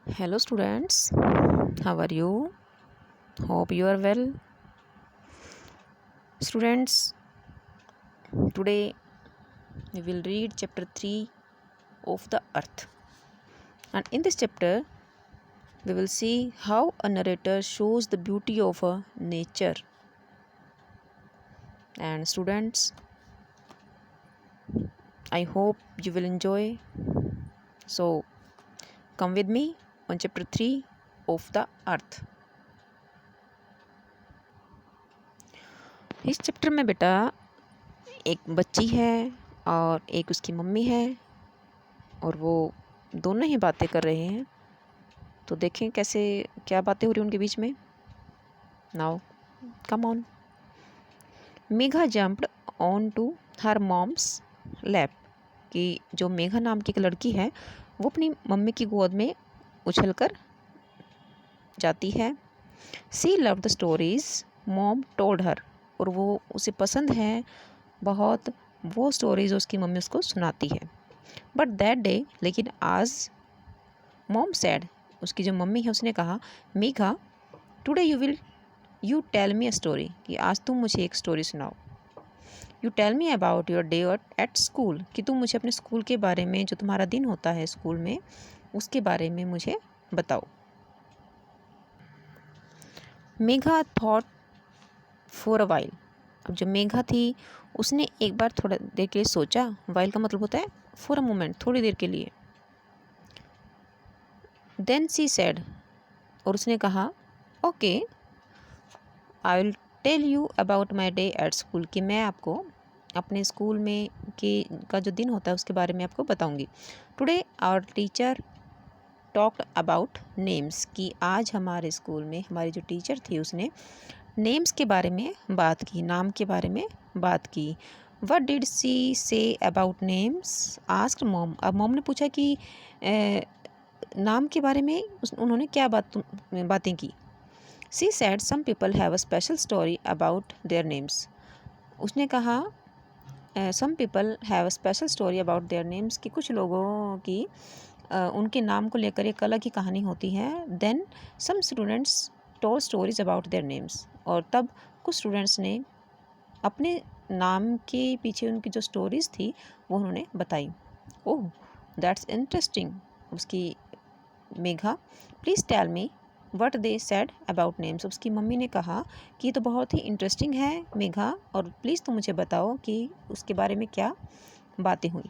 Hello students, how are you? Hope you are well. Students, today we will read chapter 3 of the earth. And in this chapter, we will see how a narrator shows the beauty of a nature. And students, I hope you will enjoy. So, come with me on chapter 3 of the earth. इस chapter में बेटा एक बच्ची है और एक उसकी mummy है और वो दोनों ही बातें कर रहे हैं। तो देखें कैसे क्या बातें हो रही उनके बीच में। Now come on. Megha jumped on to her mom's lap कि जो मेघा नाम की एक लड़की है वो अपनी मम्मी की गोद में उछलकर जाती है। She love the stories mom told her और वो उसे पसंद है बहुत वो स्टोरीज उसकी मम्मी उसको सुनाती है। बट दैट डे लेकिन आज मॉम सैड उसकी जो मम्मी है उसने कहा Megha today you tell me a story कि आज तुम मुझे एक स्टोरी सुनाओ। You tell me about your day at school कि तुम मुझे अपने स्कूल के बारे में जो तुम्हारा दिन होता है स्कूल में उसके बारे में मुझे बताओ। Megha thought for a while. अब जो मेघा थी उसने एक बार थोड़ा देर के लिए सोचा। वाइल का मतलब होता है फॉर अ मोमेंट, थोड़ी देर के लिए। देन सी सेड और उसने कहा okay I will tell you about my day at school कि मैं आपको अपने स्कूल में का जो दिन होता है उसके बारे में आपको बताऊंगी। Today our teacher talked about names कि आज हमारे स्कूल में हमारी जो टीचर थी उसने नेम्स के बारे में बात की, नाम के बारे में बात की। What did she say about names asked mom. अब मॉम ने पूछा कि नाम के बारे में उन्होंने क्या बातें की। She said some people have a special story about their names. उसने कहा some people have a special story about their names कि कुछ लोगों की उनके नाम को लेकर एक अलग ही कहानी होती है। Then some students told stories about their names और तब कुछ स्टूडेंट्स ने अपने नाम के पीछे उनकी जो स्टोरीज थी वो उन्होंने बताई। Oh that's interesting. उसकी Megha please tell me what they said about names. उसकी मम्मी ने कहा कि ये तो बहुत ही इंटरेस्टिंग है मेघा और प्लीज़ तुम मुझे बताओ कि उसके बारे में क्या बातें हुई।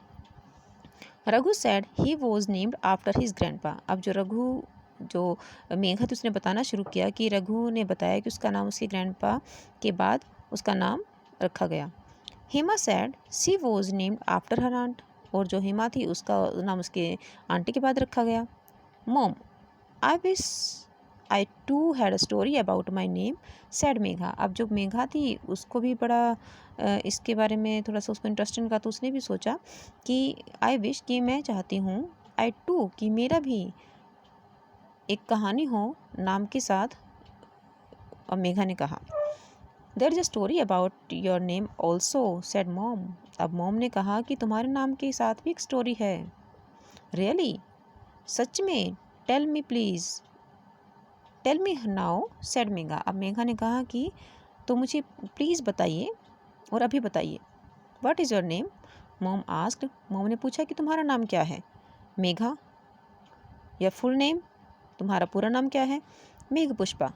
Raghu sad he was named after his grandpa. अब जो रघु जो मेघा थी उसने बताना शुरू किया कि रघु ने बताया कि उसका नाम उसके ग्रैंडपा के बाद उसका नाम रखा गया। Hema said she was named after her aunt और जो हेमा थी उसका नाम उसके आंटी के बाद रखा गया। Mom I wish I too had a story about my name said Megha. अब जो मेघा थी उसको भी बड़ा इसके बारे में थोड़ा सा उसको इंटरेस्टिंग लगा तो उसने भी सोचा कि आई विश कि मैं चाहती हूँ आई टू कि मेरा भी एक कहानी हो नाम के साथ। और मेघा ने कहा there is a story about your name also sad mom. अब मॉम ने कहा कि तुम्हारे नाम के साथ भी एक स्टोरी है। रियली सच में tell me please tell me now sad Megha. अब मेघा ने कहा कि तो मुझे प्लीज़ बताइए और अभी बताइए। What is your name mom asked. Mom ने पूछा कि तुम्हारा नाम क्या है। मेघा। या फुल नेम तुम्हारा पूरा नाम क्या है। मेघ पुष्पा।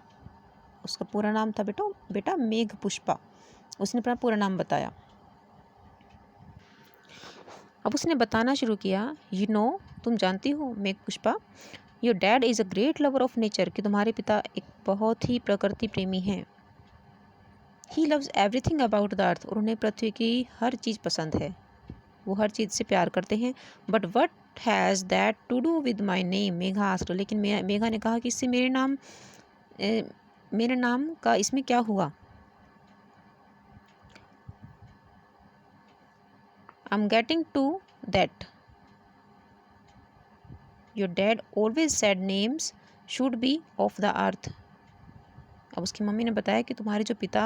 उसका पूरा नाम था बेटा मेघ पुष्पा। उसने अपना पूरा नाम बताया। अब उसने बताना शुरू किया यू नो तुम जानती हो मेघ Pushpa your dad is a great lover of nature कि तुम्हारे पिता एक बहुत ही प्रकृति प्रेमी हैं। He loves everything about the earth और उन्हें पृथ्वी की हर चीज़ पसंद है, वो हर चीज़ से प्यार करते हैं। But what has that to do with my name Megha asked. लेकिन मेघा ने कहा कि इससे मेरे नाम का इसमें क्या हुआ। I am getting to that your dad always said names should be of the earth. अब उसकी मम्मी ने बताया कि तुम्हारे जो पिता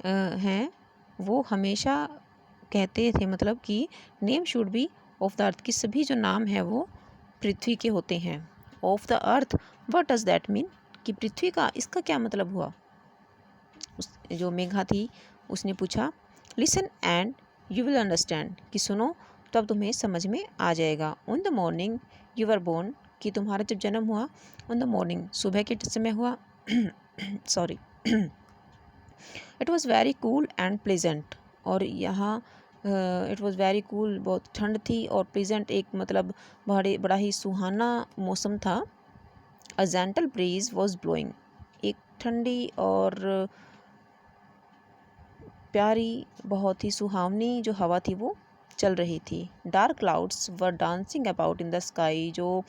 हैं वो हमेशा कहते थे मतलब कि name should be of the अर्थ कि सभी जो नाम है वो पृथ्वी के होते हैं। Of the earth, what does that mean, कि पृथ्वी का इसका क्या मतलब हुआ। उस जो मेघा थी उसने पूछा, listen and you will understand, कि सुनो तो अब तुम्हें समझ में आ जाएगा। On the morning you were born, कि तुम्हारा जब जन्म हुआ, ऑन द मॉर्निंग सुबह के समय हुआ, sorry, it was very cool and pleasant, और यहाँ इट वॉज़ वेरी कूल, बहुत ठंड थी, और प्लेजेंट एक मतलब बड़ा ही सुहाना मौसम था। A gentle breeze was blowing, एक ठंडी और प्यारी, बहुत ही सुहावनी जो हवा थी वो चल रही थी। Dark clouds were dancing about in the sky, जो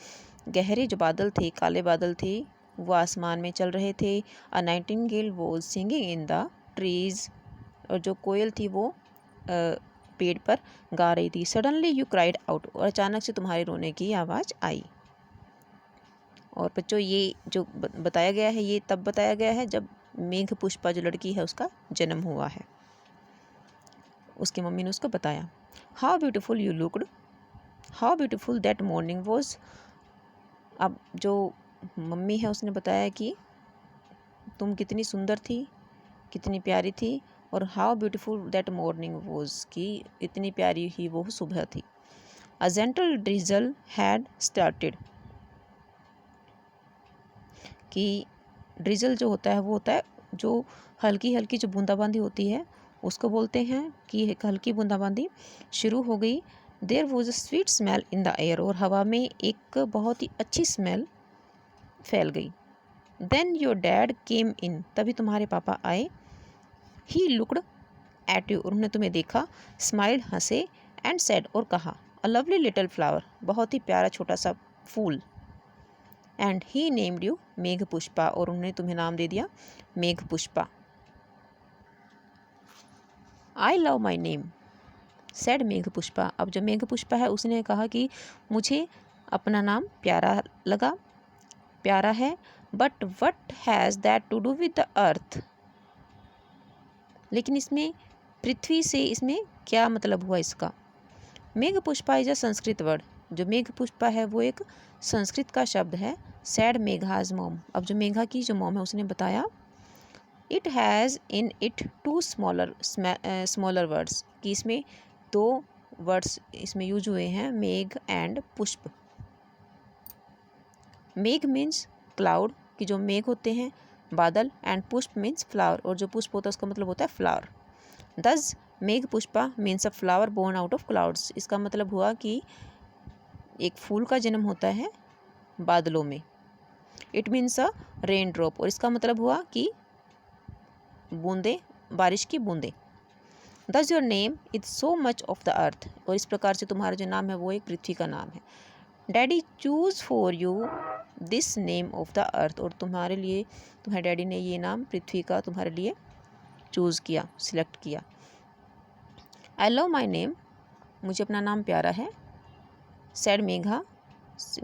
गहरे जो बादल थे, काले बादल थे, वो आसमान में चल रहे थे। अ Nightingale was singing in the trees, और जो कोयल थी वो पेड़ पर गा रही थी। सडनली यू क्राइड आउट, और अचानक से तुम्हारे रोने की आवाज़ आई। और बच्चों ये जो बताया गया है ये तब बताया गया है जब मेघ पुष्पा जो लड़की है उसका जन्म हुआ है। उसकी मम्मी ने उसको बताया, how beautiful you looked, how beautiful that morning was. अब जो मम्मी है उसने बताया कि तुम कितनी सुंदर थी, कितनी प्यारी थी, और how beautiful that morning was, कि इतनी प्यारी ही वो सुबह थी। A gentle drizzle had started, कि ड्रिजल जो होता है वो होता है जो हल्की हल्की जो बूंदाबांदी होती है उसको बोलते हैं कि एक हल्की बूंदाबांदी शुरू हो गई। There was a sweet smell in the air, और हवा में एक बहुत ही अच्छी स्मेल फैल गई। देन योर डैड केम इन, तभी तुम्हारे पापा आए। ही लुक्ड एट यू, उन्होंने तुम्हें देखा। स्माइल्ड, हंसे, एंड सेड, और कहा, अ लवली लिटिल फ्लावर, बहुत ही प्यारा छोटा सा फूल। एंड ही नेम्ड यू मेघ पुष्पा, और उन्होंने तुम्हें नाम दे दिया मेघ Pushpa. I love my name said मेघ पुष्पा, अब जो मेघ पुष्पा है उसने कहा कि मुझे अपना नाम प्यारा लगा, प्यारा है। But what has that to do with the earth, लेकिन इसमें पृथ्वी से इसमें क्या मतलब हुआ इसका। मेघ Pushpa is a Sanskrit word, जो मेघ पुष्पा है वो एक संस्कृत का शब्द है। सैड मेघाज मॉम, अब जो मेघा की जो मॉम है उसने बताया, it has in it two smaller words, कि इसमें दो वर्ड्स इसमें यूज हुए हैं, मेघ एंड पुष्प। मेघ मीन्स क्लाउड, कि जो मेघ होते हैं बादल, एंड पुष्प मीन्स फ्लावर, और जो पुष्प होता है उसका मतलब होता है flower. Thus Megh Pushpa means a flower born out of clouds, इसका मतलब हुआ कि एक फूल का जन्म होता है बादलों में। It means a rain drop, और इसका मतलब हुआ कि बूंदे, बारिश की बूंदे। दस your name is so much of the अर्थ, और इस प्रकार से तुम्हारा जो नाम है वो एक पृथ्वी का नाम है। Daddy choose for you this name of the अर्थ, और तुम्हारे लिए तुम्हारे डैडी ने ये नाम पृथ्वी का तुम्हारे लिए चूज़ किया, सिलेक्ट किया। आई लव माई नेम, मुझे अपना नाम प्यारा है। सैड मेघा,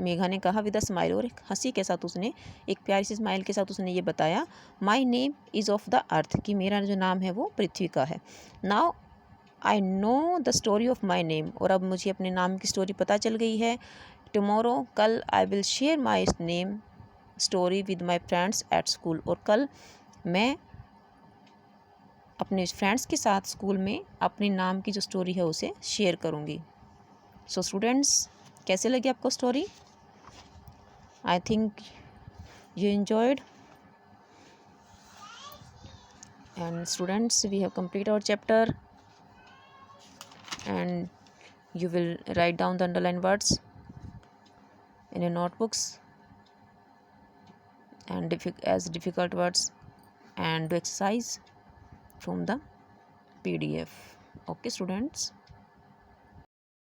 मेघा ने कहा विद अ स्माइल, और एक हंसी के साथ उसने, एक प्यारी सी स्माइल के साथ उसने ये बताया, my name is of the अर्थ, कि मेरा जो नाम है वो पृथ्वी का है। Now I know the story of my name, और अब मुझे अपने नाम की स्टोरी पता चल गई है। टमोरो, कल, I will share my name story with my friends at school, और कल मैं अपने फ्रेंड्स के साथ स्कूल में अपने नाम की जो स्टोरी है उसे शेयर करूँगी। सो स्टूडेंट्स, कैसे लगी आपको story? I think you enjoyed. And students, we have completed our chapter, and you will write down the underlined words in your notebooks and as difficult words, and do exercise from the PDF. Okay students.